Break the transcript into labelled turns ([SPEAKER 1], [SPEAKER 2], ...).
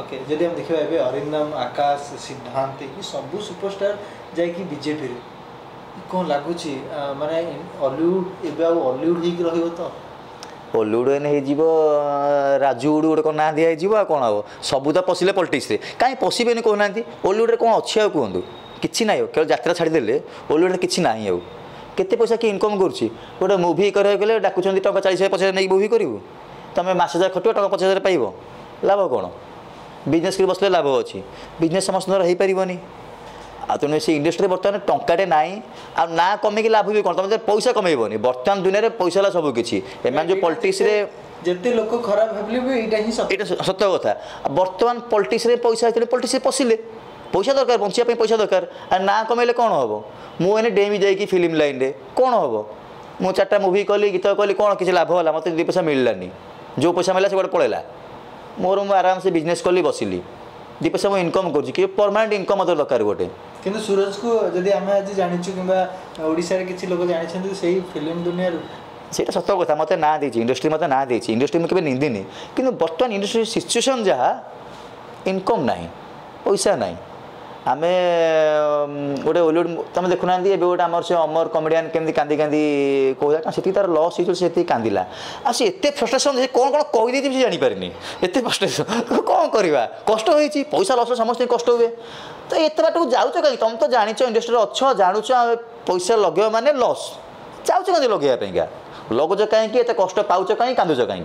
[SPEAKER 1] okay जदि हम देखा ए अरिंदम आकाश सिद्धांत ये सब सुपरस्टार जाकि बीजेपी कौन लगुच माने हॉलीवुड एवं हॉलीवुड हो तो
[SPEAKER 2] हॉलीवुड हो राजूवुड गोटे कौन ना दिखाई कौन हम सब तो पशिले पॉलिटिक्स कहीं पशिबे कहना हॉलीवुड कौन अच्छी आ कहतु कि ना केवल यात्रा छाड़देले हॉलीवुड कि ना केते पैसा कि इनकम करुँच गोटे मुवी गले डाकुं टका 40,000-50,000 नहीं मुवी करूँ तुम मास हजार खटो टका 50,000 पाइब लाभ कौन बिजनेस कर बसले लाभ अच्छी बिजनेस समस्त हो पारनि आ तेणु से इंडस्ट्री बर्तमान टंकाटे ना आ ना कमे लाभ भी कौन तुम पैसा कमेबनी बर्तमान दुनिया में पैसा सबकि एम जो पॉलिटिक्स
[SPEAKER 1] जिते लोक खराब भाविले भी ये
[SPEAKER 2] सत्य कथा बर्तमान पॉलिटिक्स पैसा पॉलिटिक्स पशिले पैसा दरकार बंचापी पैसा दरकार आ ना कमेले कौन हम मुझे डेमी जाकि फिल्म लाइन रे कौन हम मु 4टा मुवी कली गीत कली कौन किसी लाभ है मत 2 पैसा मिललानी जो पैसा मिला से गोटे पड़ेगा मोर मुझे आराम से बिजनेस कली बसिली 2 पैसा मुझे इनकम कर परमानेंट इनकम मत दरकार गोटे
[SPEAKER 1] किंतु सूरज को जदि आम आज जाचु कि ओडिशा रे किछि लोक जानि से फिल्म दुनिया
[SPEAKER 2] सेटा सत कथा मत ना दे इंडस्ट्री मत ना दे इंडस्ट्री में केवे निंदिनी कि बर्तमान इंडस्ट्री सिचुएसन जहाँ इनकम ना पैसा ना आम गोटे हॉलीवुड तुम देखुना ए गोटे आम से अमर कमेडियन केमती कांदी कांदी कहला से तार लस हो कांदिला आ सी एत फ्रस्ट्रेसन कौन कौन कहीदे से जापारे एत फ्रस्ट्रेसन कौन करवा कष्ट हो पैसा लस समस्त कष्ट हुए तो एत बाट जाऊच कहीं तुम तो जान इंडस्ट्री अच्छ जानुच पैसा लगे माने लस जाऊच कहीं लगे लगुच कहीं कष्ट पाच कहीं कांदुच कहीं